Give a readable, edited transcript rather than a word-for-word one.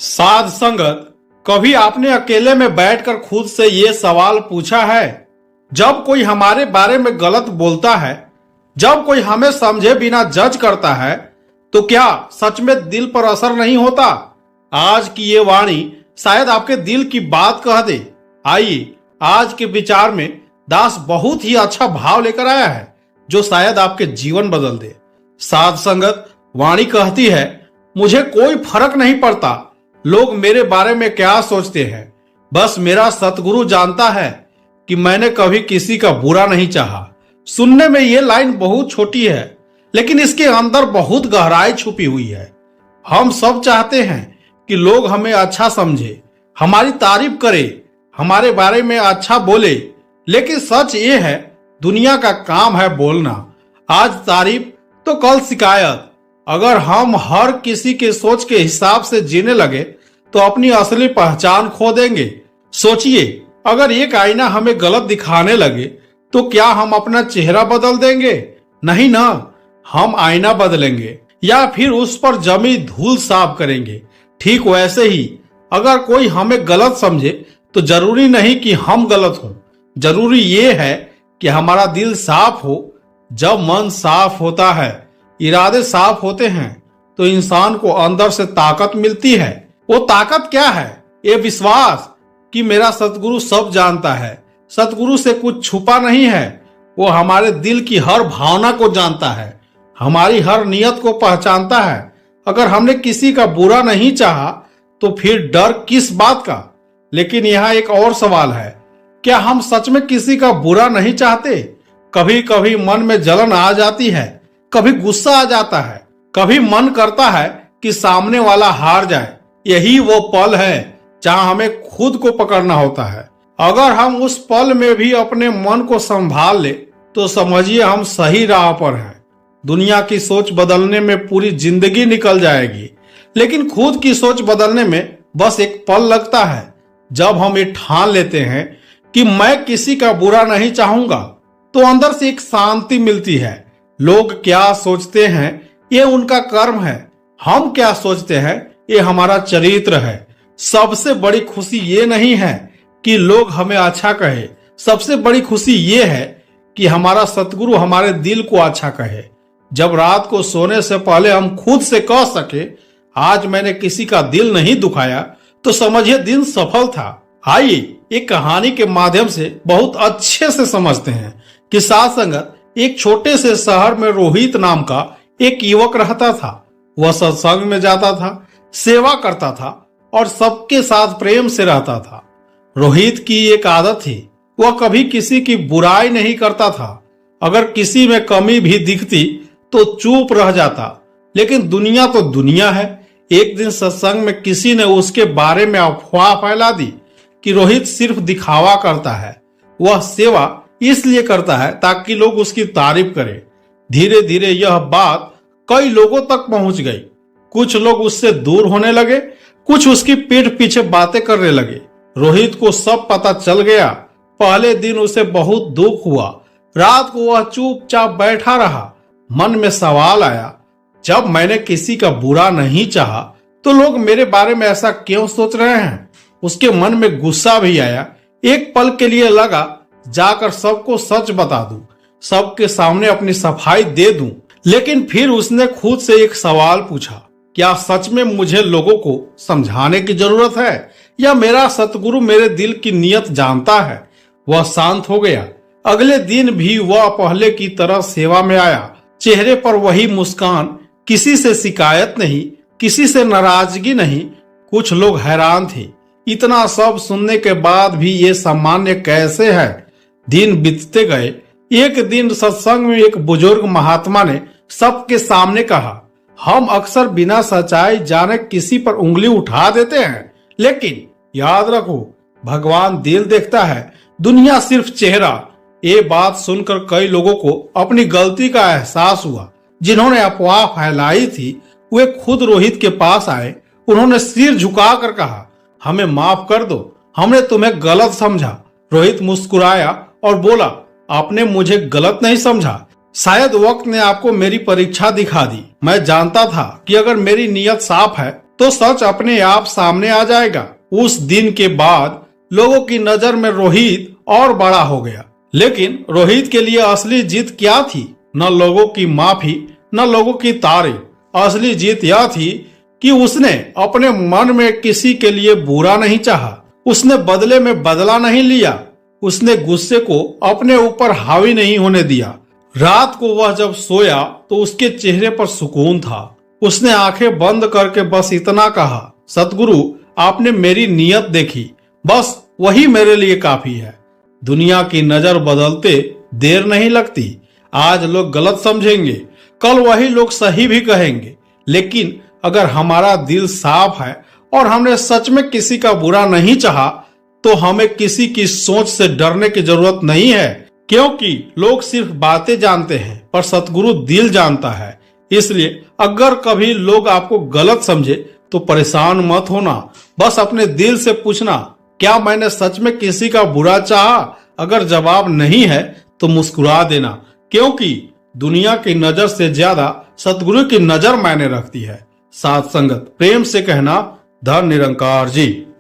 साध संगत, कभी आपने अकेले में बैठकर खुद से ये सवाल पूछा है, जब कोई हमारे बारे में गलत बोलता है, जब कोई हमें समझे बिना जज करता है, तो क्या सच में दिल पर असर नहीं होता? आज की ये वाणी शायद आपके दिल की बात कह दे। आइए, आज के विचार में दास बहुत ही अच्छा भाव लेकर आया है, जो शायद आपके जीवन बदल दे। साध संगत, वाणी कहती है, मुझे कोई फर्क नहीं पड़ता लोग मेरे बारे में क्या सोचते हैं, बस मेरा सतगुरु जानता है कि मैंने कभी किसी का बुरा नहीं चाहा। सुनने में ये लाइन बहुत छोटी है, लेकिन इसके अंदर बहुत गहराई छुपी हुई है। हम सब चाहते हैं कि लोग हमें अच्छा समझे, हमारी तारीफ करे, हमारे बारे में अच्छा बोले, लेकिन सच ये है, दुनिया का काम है बोलना। आज तारीफ तो कल शिकायत। अगर हम हर किसी के सोच के हिसाब से जीने लगे तो अपनी असली पहचान खो देंगे। सोचिए, अगर एक आईना हमें गलत दिखाने लगे तो क्या हम अपना चेहरा बदल देंगे? नहीं ना, हम आईना बदलेंगे या फिर उस पर जमी धूल साफ करेंगे। ठीक वैसे ही अगर कोई हमें गलत समझे तो जरूरी नहीं कि हम गलत हों, जरूरी ये है कि हमारा दिल साफ हो। जब मन साफ होता है, इरादे साफ होते हैं, तो इंसान को अंदर से ताकत मिलती है। वो ताकत क्या है? ये विश्वास कि मेरा सतगुरु सब जानता है। सतगुरु से कुछ छुपा नहीं है। वो हमारे दिल की हर भावना को जानता है, हमारी हर नियत को पहचानता है। अगर हमने किसी का बुरा नहीं चाहा तो फिर डर किस बात का? लेकिन यहाँ एक और सवाल है, क्या हम सच में किसी का बुरा नहीं चाहते? कभी कभी मन में जलन आ जाती है, कभी गुस्सा आ जाता है, कभी मन करता है कि सामने वाला हार जाए। यही वो पल है जहां हमें खुद को पकड़ना होता है। अगर हम उस पल में भी अपने मन को संभाल ले तो समझिए हम सही राह पर हैं। दुनिया की सोच बदलने में पूरी जिंदगी निकल जाएगी, लेकिन खुद की सोच बदलने में बस एक पल लगता है। जब हम ये ठान लेते हैं कि मैं किसी का बुरा नहीं चाहूंगा, तो अंदर से एक शांति मिलती है। लोग क्या सोचते हैं ये उनका कर्म है, हम क्या सोचते हैं ये हमारा चरित्र है। सबसे बड़ी खुशी ये नहीं है कि लोग हमें अच्छा कहे, सबसे बड़ी खुशी ये है कि हमारा सतगुरु हमारे दिल को अच्छा कहे। जब रात को सोने से पहले हम खुद से कह सके, आज मैंने किसी का दिल नहीं दुखाया, तो समझिए दिन सफल था। आइए एक कहानी के माध्यम से बहुत अच्छे से समझते हैं कि साथ संगत, एक छोटे से शहर में रोहित नाम का एक युवक रहता था। वह सत्संग में जाता था, सेवा करता था और सबके साथ प्रेम से रहता था। रोहित की एक आदत थी, वह कभी किसी की बुराई नहीं करता था। अगर किसी में कमी भी दिखती तो चुप रह जाता। लेकिन दुनिया तो दुनिया है। एक दिन सत्संग में किसी ने उसके बारे में अफवाह फैला दी कि रोहित सिर्फ दिखावा करता है, वह सेवा इसलिए करता है ताकि लोग उसकी तारीफ करें। धीरे धीरे यह बात कई लोगों तक पहुंच गई। कुछ लोग उससे दूर होने लगे, कुछ उसकी पीठ पीछे बातें करने लगे। रोहित को सब पता चल गया। पहले दिन उसे बहुत दुख हुआ। रात को वह चुपचाप बैठा रहा। मन में सवाल आया, जब मैंने किसी का बुरा नहीं चाहा तो लोग मेरे बारे में ऐसा क्यों सोच रहे हैं? उसके मन में गुस्सा भी आया। एक पल के लिए लगा जाकर सबको सच बता दूं, सबके सामने अपनी सफाई दे दूं। लेकिन फिर उसने खुद से एक सवाल पूछा, क्या सच में मुझे लोगों को समझाने की जरूरत है या मेरा सतगुरु मेरे दिल की नियत जानता है? वह शांत हो गया। अगले दिन भी वह पहले की तरह सेवा में आया। चेहरे पर वही मुस्कान, किसी से शिकायत नहीं, किसी से नाराजगी नहीं। कुछ लोग हैरान थे, इतना सब सुनने के बाद भी ये सामान्य कैसे है? दिन बीतते गए। एक दिन सत्संग में एक बुजुर्ग महात्मा ने सबके सामने कहा, हम अक्सर बिना सच्चाई जाने किसी पर उंगली उठा देते हैं, लेकिन याद रखो, भगवान दिल देखता है, दुनिया सिर्फ चेहरा। ये बात सुनकर कई लोगों को अपनी गलती का एहसास हुआ। जिन्होंने अफवाह फैलाई थी वे खुद रोहित के पास आए। उन्होंने सिर झुकाकर कहा, हमें माफ कर दो, हमने तुम्हें गलत समझा। रोहित मुस्कुराया और बोला, आपने मुझे गलत नहीं समझा, शायद वक्त ने आपको मेरी परीक्षा दिखा दी। मैं जानता था कि अगर मेरी नीयत साफ है तो सच अपने आप सामने आ जाएगा। उस दिन के बाद लोगों की नजर में रोहित और बड़ा हो गया। लेकिन रोहित के लिए असली जीत क्या थी? न लोगों की माफी, न लोगों की तारीफ। असली जीत यह थी कि उसने अपने मन में किसी के लिए बुरा नहीं चाहा। उसने बदले में बदला नहीं लिया। उसने गुस्से को अपने ऊपर हावी नहीं होने दिया। रात को वह जब सोया तो उसके चेहरे पर सुकून था। उसने आंखें बंद करके बस इतना कहा, सतगुरु आपने मेरी नियत देखी, बस वही मेरे लिए काफी है। दुनिया की नजर बदलते देर नहीं लगती। आज लोग गलत समझेंगे, कल वही लोग सही भी कहेंगे। लेकिन अगर हमारा दिल साफ है और हमने सच में किसी का बुरा नहीं चाहा, तो हमें किसी की सोच से डरने की जरूरत नहीं है। क्योंकि लोग सिर्फ बातें जानते हैं, पर सतगुरु दिल जानता है। इसलिए अगर कभी लोग आपको गलत समझे तो परेशान मत होना। बस अपने दिल से पूछना, क्या मैंने सच में किसी का बुरा चाहा? अगर जवाब नहीं है तो मुस्कुरा देना, क्योंकि दुनिया की नजर से ज्यादा सतगुरु की नजर मायने रखती है। साथ संगत प्रेम से कहना, धन निरंकार जी।